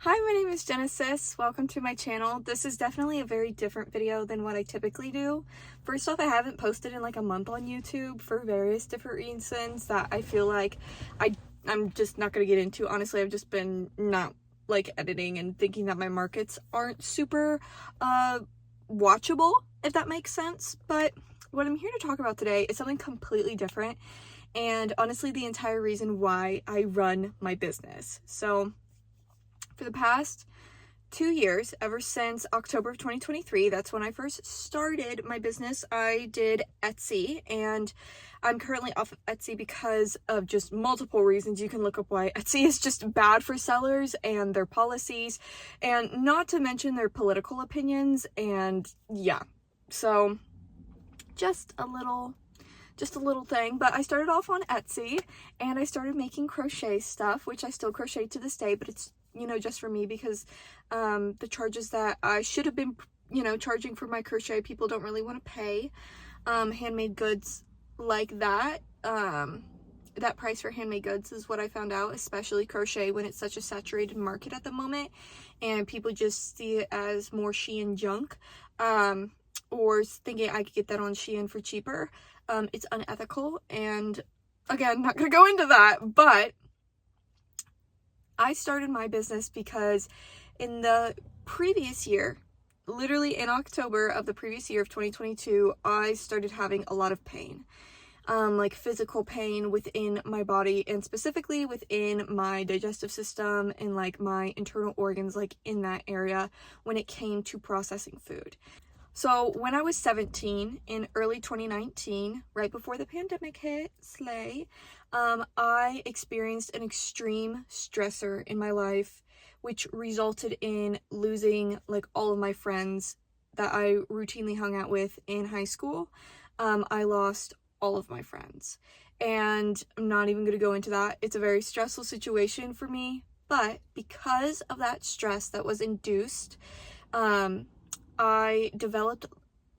Hi, my name is Genesis. Welcome to my channel. This is definitely a very different video than what I typically do. First off, I haven't posted in like a month on YouTube for various different reasons that I feel like I'm just not going to get into. Honestly, I've just been not like editing and thinking that my markets aren't super watchable, if that makes sense. But what I'm here to talk about today is something completely different, and honestly the entire reason why I run my business. So for the past 2 years, ever since October of 2023, that's when I first started my business, I did Etsy, and I'm currently off of Etsy because of just multiple reasons. You can look up why Etsy is just bad for sellers and their policies, and not to mention their political opinions, and yeah. So just a little thing. But I started off on Etsy and I started making crochet stuff, which I still crochet to this day, but it's, you know, just for me, because the charges that I should have been, you know, charging for my crochet, people don't really want to pay. Handmade goods like that, that price for handmade goods is what I found out, especially crochet, when it's such a saturated market at the moment and people just see it as more Shein junk, or thinking I could get that on Shein for cheaper. It's unethical, and again, not gonna go into that, but I started my business because in the previous year, literally in October of the previous year of 2022, I started having a lot of pain, like physical pain within my body, and specifically within my digestive system and like my internal organs, like in that area when it came to processing food. So when I was 17 in early 2019, right before the pandemic hit, I experienced an extreme stressor in my life, which resulted in losing like all of my friends that I routinely hung out with in high school. I lost all of my friends, and I'm not even going to go into that. It's a very stressful situation for me, but because of that stress that was induced, I developed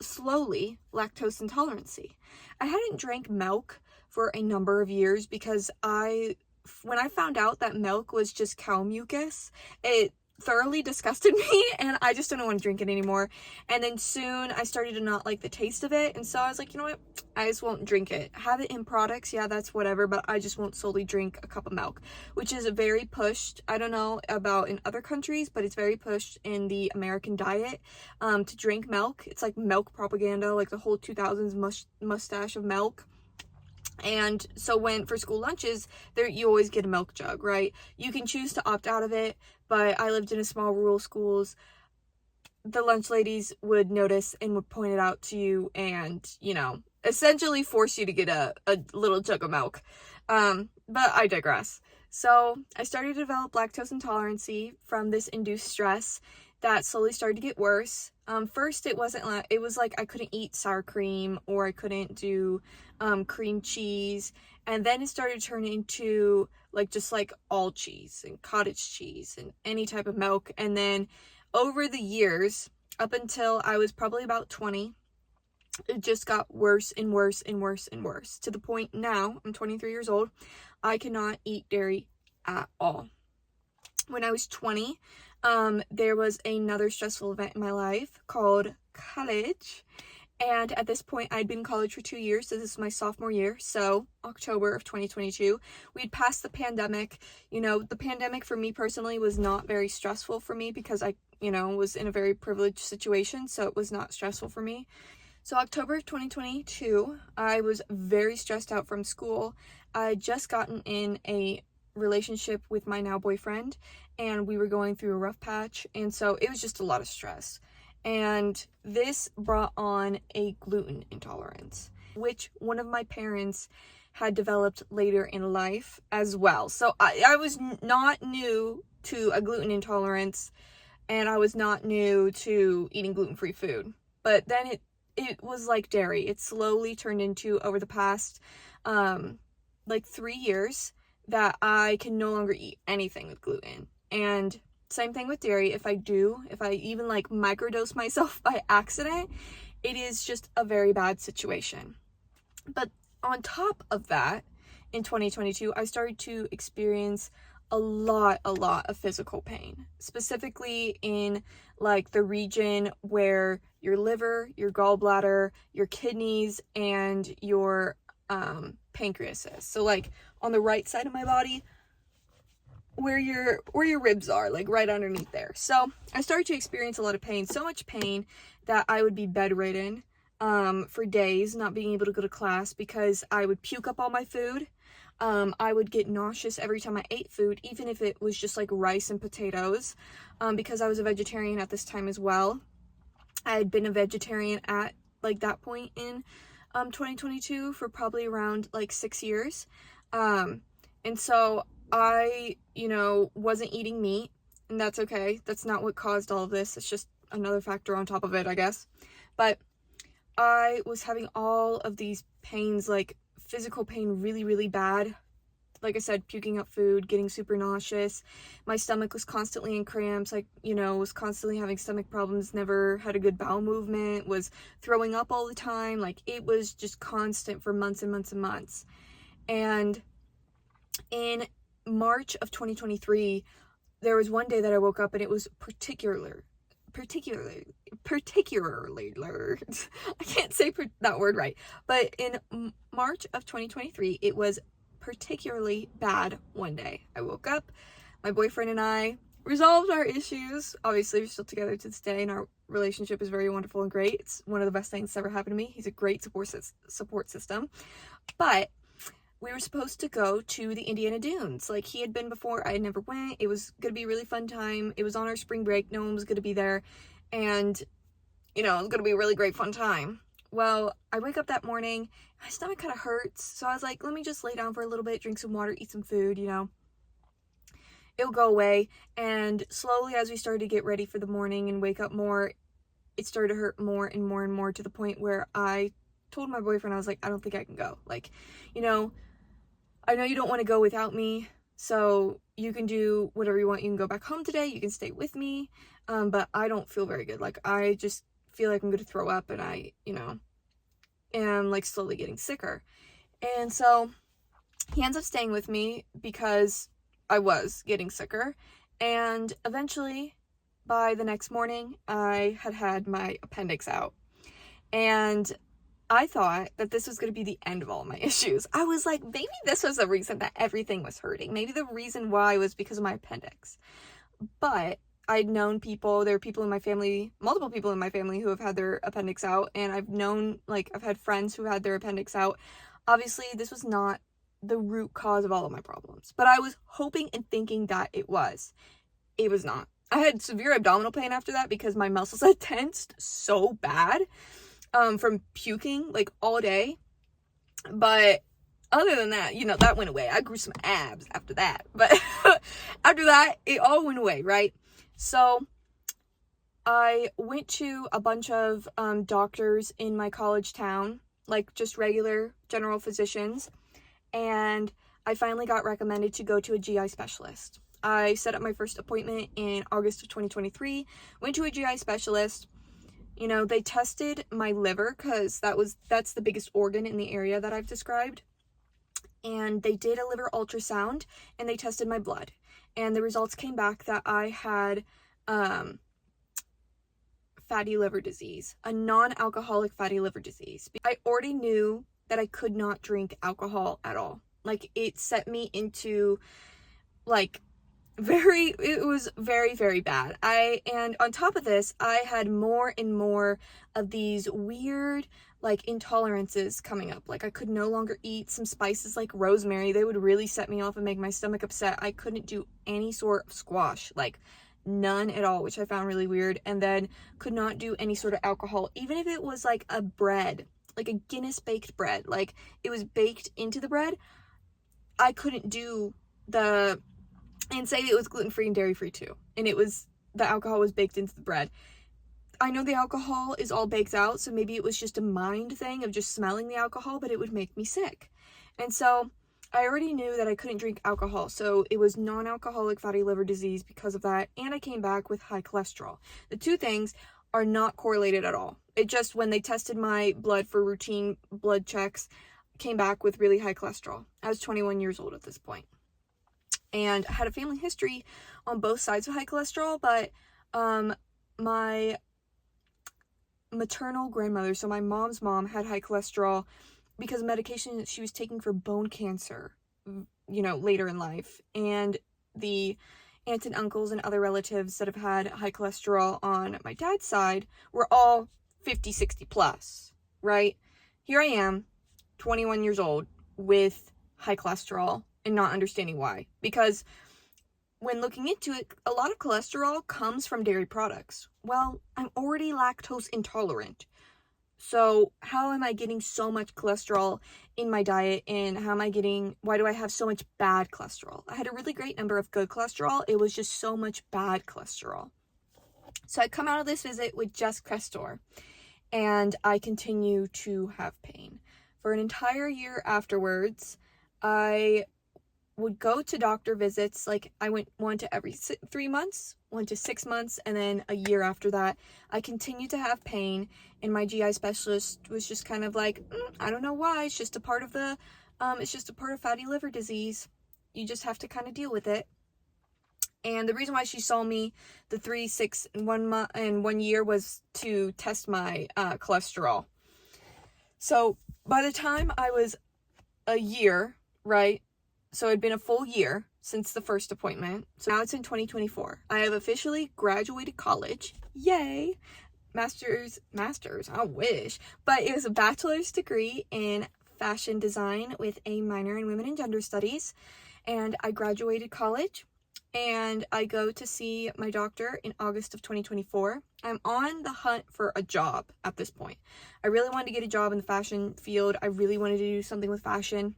slowly lactose intolerancy. I hadn't drank milk for a number of years because when I found out that milk was just cow mucus, it thoroughly disgusted me and I just didn't want to drink it anymore. And then soon I started to not like the taste of it, and so I was like, you know what, I just won't drink it. Have it in products, yeah, that's whatever, but I just won't solely drink a cup of milk, which is very pushed. I don't know about in other countries, but it's very pushed in the American diet, to drink milk. It's like milk propaganda, like the whole 2000s mustache of milk. And so when for school lunches, there you always get a milk jug, right? You can choose to opt out of it, but I lived in a small rural schools. The lunch ladies would notice and would point it out to you, and, you know, essentially force you to get a little jug of milk. But I digress. So I started to develop lactose intolerancy from this induced stress that slowly started to get worse. First, it was like I couldn't eat sour cream, or I couldn't do cream cheese, and then it started to turn into like just like all cheese and cottage cheese and any type of milk. And then over the years, up until I was probably about 20, it just got worse and worse and worse and worse, to the point now, I'm 23 years old, I cannot eat dairy at all. When I was 20, there was another stressful event in my life called college. And at this point, I'd been in college for 2 years, so this is my sophomore year, so October of 2022. We'd passed the pandemic. You know, the pandemic for me personally was not very stressful for me because I, you know, was in a very privileged situation, so it was not stressful for me. So October of 2022, I was very stressed out from school. I had just gotten in a relationship with my now boyfriend, and we were going through a rough patch, and so it was just a lot of stress. And this brought on a gluten intolerance, which one of my parents had developed later in life as well. So I was not new to a gluten intolerance, and I was not new to eating gluten-free food. But then it was like dairy. It slowly turned into, over the past like 3 years, that I can no longer eat anything with gluten. And same thing with dairy. If I even like microdose myself by accident, it is just a very bad situation. But on top of that, in 2022, I started to experience a lot of physical pain, specifically in like the region where your liver, your gallbladder, your kidneys, and your pancreas is. So like on the right side of my body, where your ribs are, like right underneath there. So I started to experience a lot of pain, so much pain that I would be bedridden for days, not being able to go to class because I would puke up all my food. I would get nauseous every time I ate food, even if it was just like rice and potatoes, because I was a vegetarian at this time as well. I had been a vegetarian at like that point in 2022 for probably around like 6 years. And so I, wasn't eating meat, and that's okay. That's not what caused all of this. It's just another factor on top of it, I guess. But I was having all of these pains, like physical pain, really bad. Like I said, puking up food, getting super nauseous. My stomach was constantly in cramps, like, was constantly having stomach problems, never had a good bowel movement, was throwing up all the time. Like, it was just constant for months and months and months. And in March of 2023, there was one day that I woke up and it was particularly, I can't say that word right, but in March of 2023, it was particularly bad one day. I woke up, my boyfriend and I resolved our issues. Obviously, we're still together to this day, and our relationship is very wonderful and great. It's one of the best things that's ever happened to me. He's a great support system. But we were supposed to go to the Indiana Dunes. Like, he had been before, I never went. It was gonna be a really fun time. It was on our spring break. No one was gonna be there. And, it was gonna be a really great fun time. Well, I wake up that morning, my stomach kind of hurts. So I was like, let me just lay down for a little bit, drink some water, eat some food, It'll go away. And slowly, as we started to get ready for the morning and wake up more, it started to hurt more and more and more, to the point where I told my boyfriend, I was like, I don't think I can go. Like, I know you don't want to go without me, so you can do whatever you want. You can go back home today, you can stay with me, but I don't feel very good. Like, I just feel like I'm going to throw up, and I, am like slowly getting sicker. And so he ends up staying with me because I was getting sicker. And eventually, by the next morning, I had my appendix out. And I thought that this was going to be the end of all my issues. I was like, maybe this was the reason that everything was hurting. Maybe the reason why was because of my appendix. But I'd known people, there are people in my family, multiple people in my family who have had their appendix out. And I've had friends who had their appendix out. Obviously, this was not the root cause of all of my problems. But I was hoping and thinking that it was. It was not. I had severe abdominal pain after that because my muscles had tensed so bad. From puking like all day. But other than that, that went away. I grew some abs after that. But after that, it all went away, right? So I went to a bunch of doctors in my college town, like just regular general physicians, and I finally got recommended to go to a GI specialist. I set up my first appointment in August of 2023, went to a GI specialist. They tested my liver because that's the biggest organ in the area that I've described. And they did a liver ultrasound, and they tested my blood. And the results came back that I had fatty liver disease, a non-alcoholic fatty liver disease. I already knew that I could not drink alcohol at all. Like, it set me into, like, it was very bad. And on top of this, I had more and more of these weird, like, intolerances coming up. Like, I could no longer eat some spices like rosemary. They would really set me off and make my stomach upset. I couldn't do any sort of squash, like none at all, which I found really weird. And then could not do any sort of alcohol, even if it was like a bread, like a Guinness baked bread, like it was baked into the bread. I couldn't do and say it was gluten-free and dairy-free too. And the alcohol was baked into the bread. I know the alcohol is all baked out, so maybe it was just a mind thing of just smelling the alcohol, but it would make me sick. And so I already knew that I couldn't drink alcohol, so it was non-alcoholic fatty liver disease because of that, and I came back with high cholesterol. The two things are not correlated at all. It just, when they tested my blood for routine blood checks, came back with really high cholesterol. I was 21 years old at this point. And I had a family history on both sides of high cholesterol, but my maternal grandmother, so my mom's mom, had high cholesterol because of medication that she was taking for bone cancer, later in life. And the aunts and uncles and other relatives that have had high cholesterol on my dad's side were all 50, 60 plus, right? Here I am, 21 years old, with high cholesterol and not understanding why. Because when looking into it, a lot of cholesterol comes from dairy products. Well, I'm already lactose intolerant. So how am I getting so much cholesterol in my diet, and why do I have so much bad cholesterol? I had a really great number of good cholesterol. It was just so much bad cholesterol. So I come out of this visit with just Crestor, and I continue to have pain. For an entire year afterwards, I would go to doctor visits. Like, I went one to every 3 months, 1 to 6 months, and then a year after that, I continued to have pain, and my GI specialist was just kind of like, I don't know why, it's just a part of fatty liver disease. You just have to kind of deal with it. And the reason why she saw me the 3, 6, and 1 month and 1 year was to test my cholesterol. So by the time I was a year, right? So it'd been a full year since the first appointment. So now it's in 2024. I have officially graduated college. Yay! Master's, I wish. But it was a bachelor's degree in fashion design with a minor in women and gender studies. And I graduated college, and I go to see my doctor in August of 2024. I'm on the hunt for a job at this point. I really wanted to get a job in the fashion field. I really wanted to do something with fashion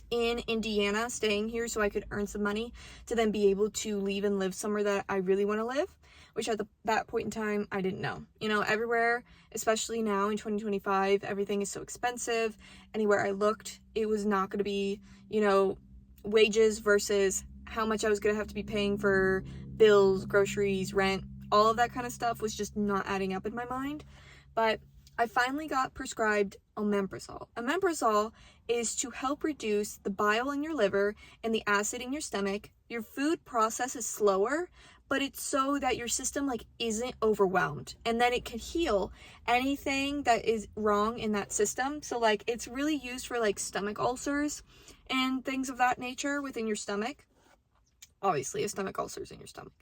in Indiana, staying here so I could earn some money to then be able to leave and live somewhere that I really want to live, which at that point in time, I didn't know. Everywhere, especially now in 2025, everything is so expensive. Anywhere I looked, it was not going to be, wages versus how much I was going to have to be paying for bills, groceries, rent, all of that kind of stuff was just not adding up in my mind. But I finally got prescribed omeprazole. Omeprazole is to help reduce the bile in your liver and the acid in your stomach. Your food process is slower, but it's so that your system isn't overwhelmed, and then it can heal anything that is wrong in that system. So it's really used for stomach ulcers and things of that nature within your stomach. Obviously, a stomach ulcer is in your stomach,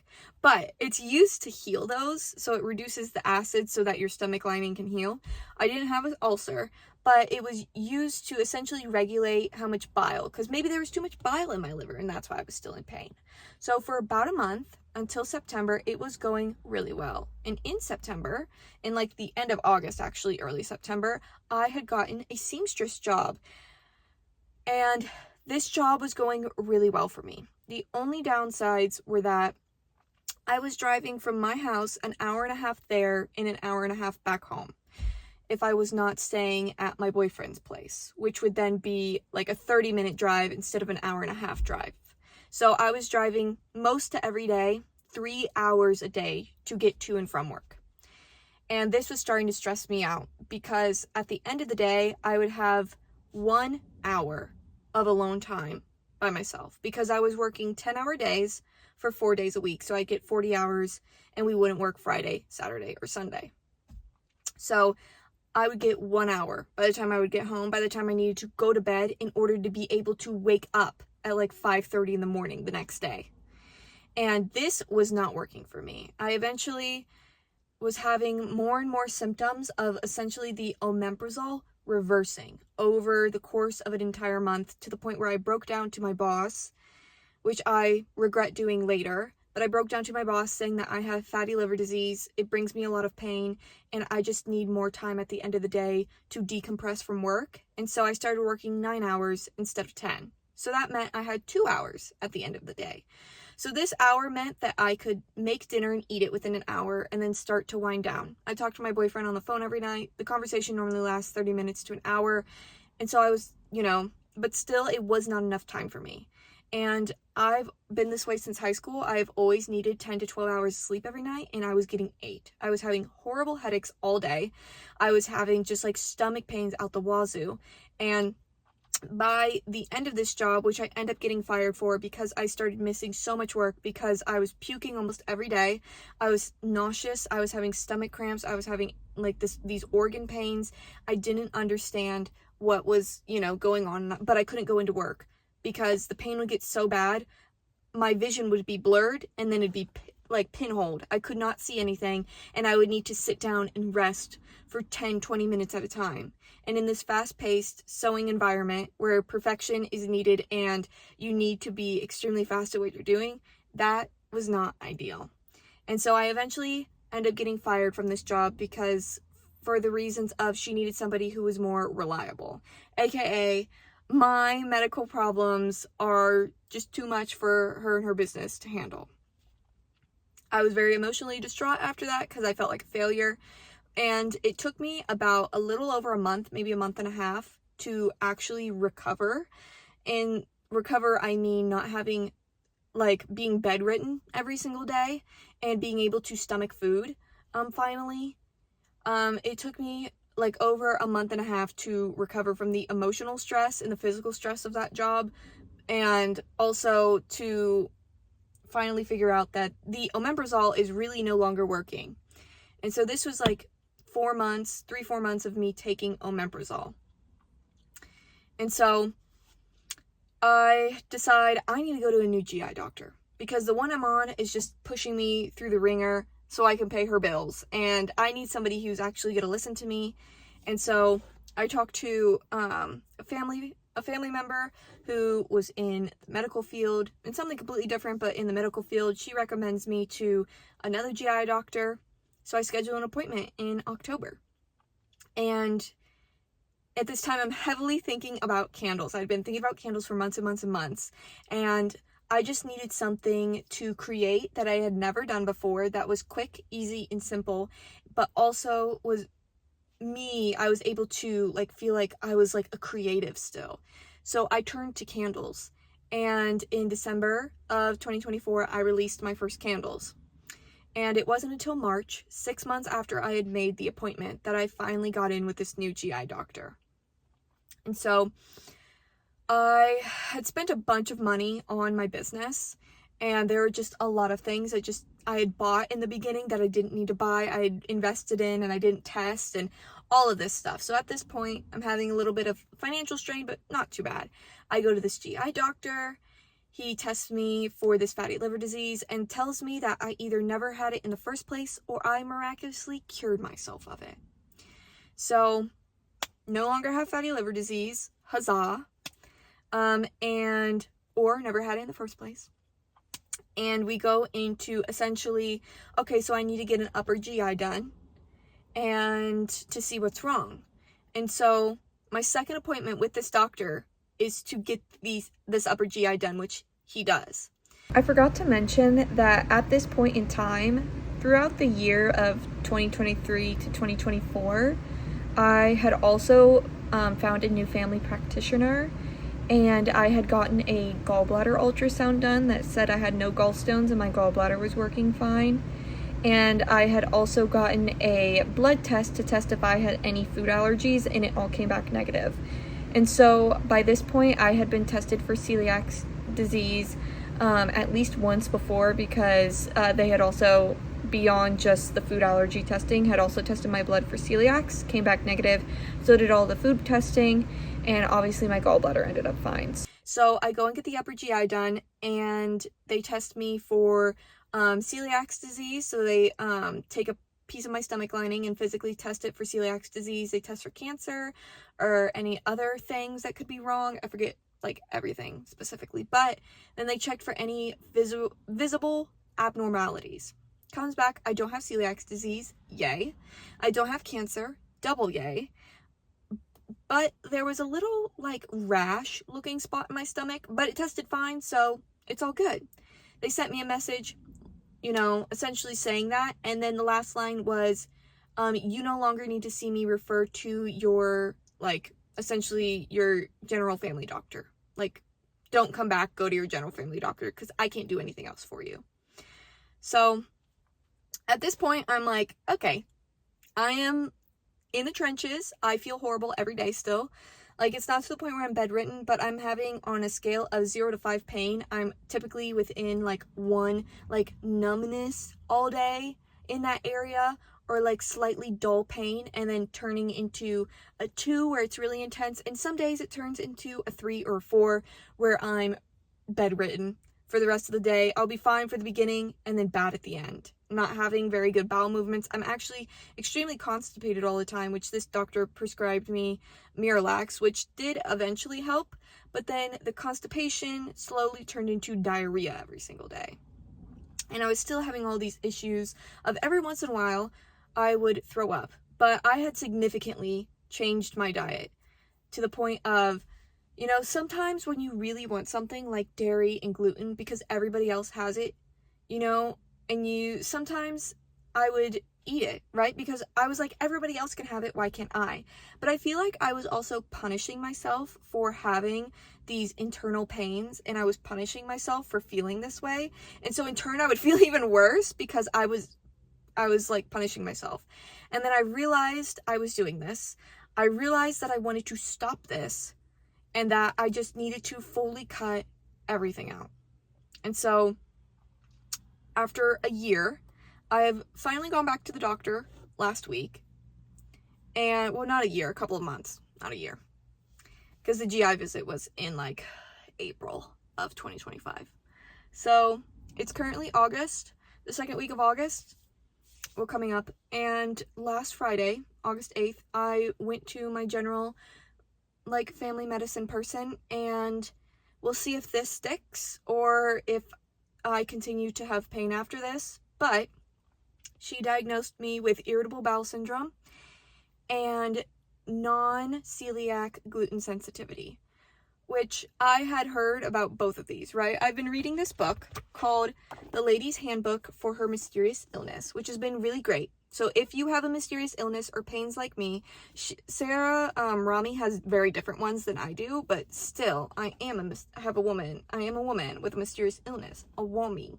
but it's used to heal those, so it reduces the acid so that your stomach lining can heal. I didn't have an ulcer, but it was used to essentially regulate how much bile, because maybe there was too much bile in my liver, and that's why I was still in pain. So for about a month, until September, it was going really well. And in September, in the end of August, actually early September, I had gotten a seamstress job, and this job was going really well for me. The only downsides were that I was driving from my house an hour and a half there and an hour and a half back home if I was not staying at my boyfriend's place, which would then be a 30-minute drive instead of an hour and a half drive. So I was driving most to every day, 3 hours a day to get to and from work. And this was starting to stress me out because at the end of the day, I would have 1 hour of alone time by myself because I was working 10-hour days for 4 days a week. So I'd get 40 hours and we wouldn't work Friday, Saturday, or Sunday. So I would get 1 hour by the time I would get home, by the time I needed to go to bed in order to be able to wake up at 5:30 in the morning the next day. And this was not working for me. I eventually was having more and more symptoms of essentially the omeprazole reversing over the course of an entire month, to the point where I broke down to my boss, which I regret doing later, but I broke down to my boss saying that I have fatty liver disease, it brings me a lot of pain, and I just need more time at the end of the day to decompress from work. And so I started working 9 hours instead of 10. So that meant I had 2 hours at the end of the day. So this hour meant that I could make dinner and eat it within an hour and then start to wind down. I talked to my boyfriend on the phone every night. The conversation normally lasts 30 minutes to an hour. And so I was, but still it was not enough time for me. And I've been this way since high school. I've always needed 10 to 12 hours of sleep every night, and I was getting 8. I was having horrible headaches all day. I was having just stomach pains out the wazoo. And By the end of this job, which I end up getting fired for because I started missing so much work because I was puking almost every day, I was nauseous, I was having stomach cramps, I was having like these organ pains. I didn't understand what was, going on, but I couldn't go into work because the pain would get so bad, my vision would be blurred, and then it'd be like pinholed. I could not see anything, and I would need to sit down and rest for 10-20 minutes at a time. And in this fast-paced sewing environment where perfection is needed and you need to be extremely fast at what you're doing, that was not ideal. And so I eventually ended up getting fired from this job because for the reasons of she needed somebody who was more reliable, aka my medical problems are just too much for her and her business to handle. I was very emotionally distraught after that because I felt like a failure. And it took me about a little over a month, maybe a month and a half, to actually recover. And recover, I mean not having, being bedridden every single day and being able to stomach food, finally. It took me over a month and a half to recover from the emotional stress and the physical stress of that job, and also to finally figure out that the omeprazole is really no longer working. And so this was 4 months of me taking omeprazole. And so I decide I need to go to a new GI doctor because the one I'm on is just pushing me through the ringer so I can pay her bills, and I need somebody who's actually going to listen to me. And so I talked to a family member who was in the medical field and something completely different, but in the medical field. She recommends me to another GI doctor. So I schedule an appointment in October. And at this time, I'm heavily thinking about candles. I'd been thinking about candles for months and months and months. And I just needed something to create that I had never done before that was quick, easy, and simple, but also was me. I was able to feel like I was a creative still. So I turned to candles. And in December of 2024, I released my first candles. And it wasn't until March, 6 months after I had made the appointment, that I finally got in with this new GI doctor. And so I had spent a bunch of money on my business, and there were just a lot of things I had bought in the beginning that I didn't need to buy. I had invested in and I didn't test, and all of this stuff. So at this point, I'm having a little bit of financial strain, but not too bad. I go to this GI doctor. He tests me for this fatty liver disease and tells me that I either never had it in the first place or I miraculously cured myself of it. So, no longer have fatty liver disease, huzzah, or never had it in the first place. And we go into essentially, okay, so I need to get an upper GI done and to see what's wrong. And so my second appointment with this doctor is to get this upper GI done, which he does. I forgot to mention that at this point in time, throughout the year of 2023 to 2024, I had also found a new family practitioner, and I had gotten a gallbladder ultrasound done that said I had no gallstones and my gallbladder was working fine. And I had also gotten a blood test to test if I had any food allergies, and it all came back negative. And so by this point, I had been tested for celiac disease at least once before, because they had also, beyond just the food allergy testing, had also tested my blood for celiacs, came back negative. So did all the food testing, and obviously my gallbladder ended up fine. So I go and get the upper GI done, and they test me for celiac disease. So they take a piece of my stomach lining and physically test it for celiac disease. They test for cancer or any other things that could be wrong. I forget everything specifically, but then they checked for any visible abnormalities. Comes back, I don't have celiac disease, yay. I don't have cancer, double yay. But there was a little rash looking spot in my stomach, but it tested fine, so it's all good. They sent me a message, essentially saying that. And then the last line was, you no longer need to see me, refer to your, essentially your general family doctor. Don't come back, go to your general family doctor, because I can't do anything else for you. So at this point, I'm okay, I am in the trenches. I feel horrible every day still. Like, it's not to the point where I'm bedridden, but I'm having, on a scale of 0 to 5 pain, I'm typically within, like, 1, like, numbness all day in that area, or, like, slightly dull pain, and then turning into a 2 where it's really intense, and some days it turns into a 3 or a 4 where I'm bedridden for the rest of the day. I'll be fine for the beginning, and then bad at the end. Not having very good bowel movements. I'm actually extremely constipated all the time, which this doctor prescribed me Miralax, which did eventually help, but then the constipation slowly turned into diarrhea every single day. And I was still having all these issues of every once in a while I would throw up. But I had significantly changed my diet to the point of, you know, sometimes when you really want something like dairy and gluten because everybody else has it, you know, and sometimes I would eat it, right? Because I was like, everybody else can have it, why can't I? But I feel like I was also punishing myself for having these internal pains, and I was punishing myself for feeling this way. And so in turn I would feel even worse because I was like punishing myself. And then I realized I was doing this. I realized that I wanted to stop this, and that I just needed to fully cut everything out. And so after a year, I've finally gone back to the doctor last week. And, well, not a year, a couple of months, not a year. Because the GI visit was in, like, April of 2025. So, it's currently August, the second week of August. We're coming up. And last Friday, August 8th, I went to my general, like, family medicine person. And we'll see if this sticks or if I continue to have pain after this. But she diagnosed me with irritable bowel syndrome and non-celiac gluten sensitivity, which I had heard about both of these, right? I've been reading this book called The Lady's Handbook for Her Mysterious Illness, which has been really great. So if you have a mysterious illness or pains like me, Sarah Rami has very different ones than I do, but still, I am a woman with a mysterious illness, a woman,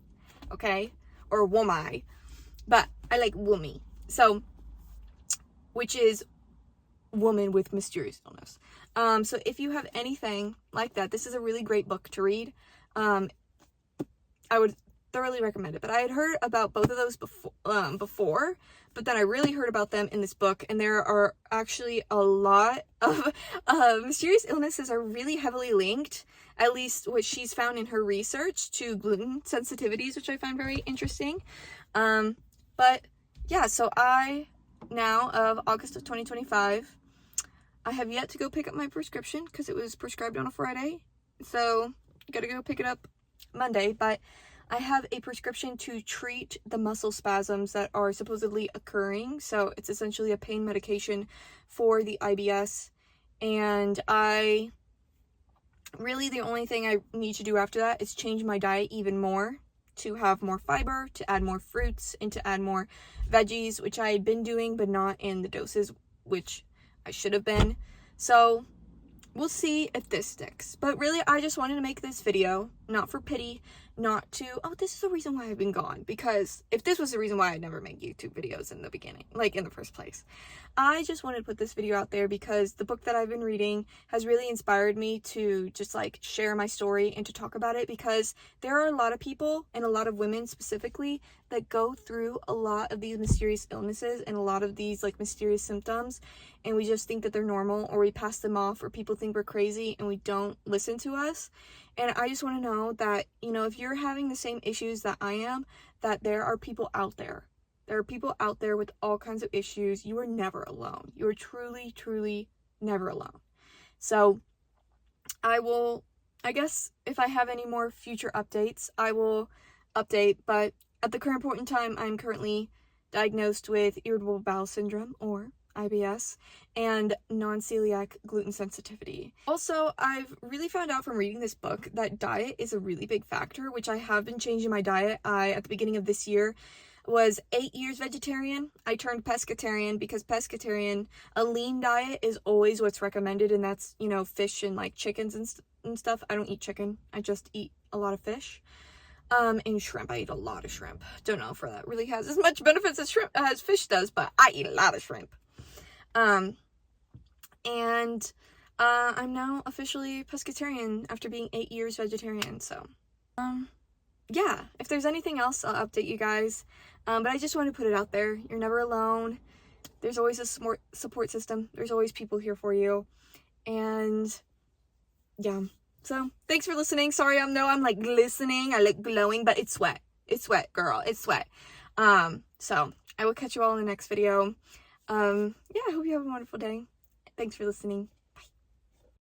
okay? Or womi, but I like womi. So, which is woman with mysterious illness. So if you have anything like that, this is a really great book to read. I would thoroughly recommend it. But I had heard about both of those before, but then I really heard about them in this book, and there are actually a lot of mysterious illnesses are really heavily linked, at least what she's found in her research, to gluten sensitivities, which I find very interesting. But yeah, so now of August of 2025, I have yet to go pick up my prescription because it was prescribed on a Friday. So gotta go pick it up Monday, but I have a prescription to treat the muscle spasms that are supposedly occurring. So it's essentially a pain medication for the IBS. And the only thing I need to do after that is change my diet even more to have more fiber, to add more fruits, and to add more veggies, which I had been doing, but not in the doses which I should have been. So we'll see if this sticks. But really, I just wanted to make this video, not for pity, not to, oh, this is the reason why I've been gone. Because if this was the reason why I'd never make YouTube videos in the beginning, like in the first place. I just wanted to put this video out there because the book that I've been reading has really inspired me to just like share my story and to talk about it, because there are a lot of people, and a lot of women specifically, that go through a lot of these mysterious illnesses and a lot of these like mysterious symptoms, and we just think that they're normal, or we pass them off, or people think we're crazy and we don't listen to us. And I just want to know that, you know, if you're having the same issues that I am, that there are people out there. There are people out there with all kinds of issues. You are never alone. You are truly, truly never alone. So I guess if I have any more future updates, I will update. But at the current point in time, I'm currently diagnosed with irritable bowel syndrome, or IBS, and non-celiac gluten sensitivity. Also, I've really found out from reading this book that diet is a really big factor, which I have been changing my diet. At the beginning of this year, was 8 years vegetarian. I turned pescatarian because pescatarian, a lean diet is always what's recommended, and that's, you know, fish and like chickens and stuff. I don't eat chicken. I just eat a lot of fish. And shrimp. I eat a lot of shrimp. Don't know if that really has as much benefits as fish does, but I eat a lot of shrimp. And I'm now officially pescatarian after being 8 years vegetarian, so, yeah, if there's anything else, I'll update you guys, but I just want to put it out there. You're never alone. There's always a support system. There's always people here for you, and, yeah, so, thanks for listening. Sorry, I'm like glistening, I look glowing, but it's sweat. It's sweat, girl, it's sweat. So, I will catch you all in the next video. Yeah, I hope you have a wonderful day. Thanks for listening.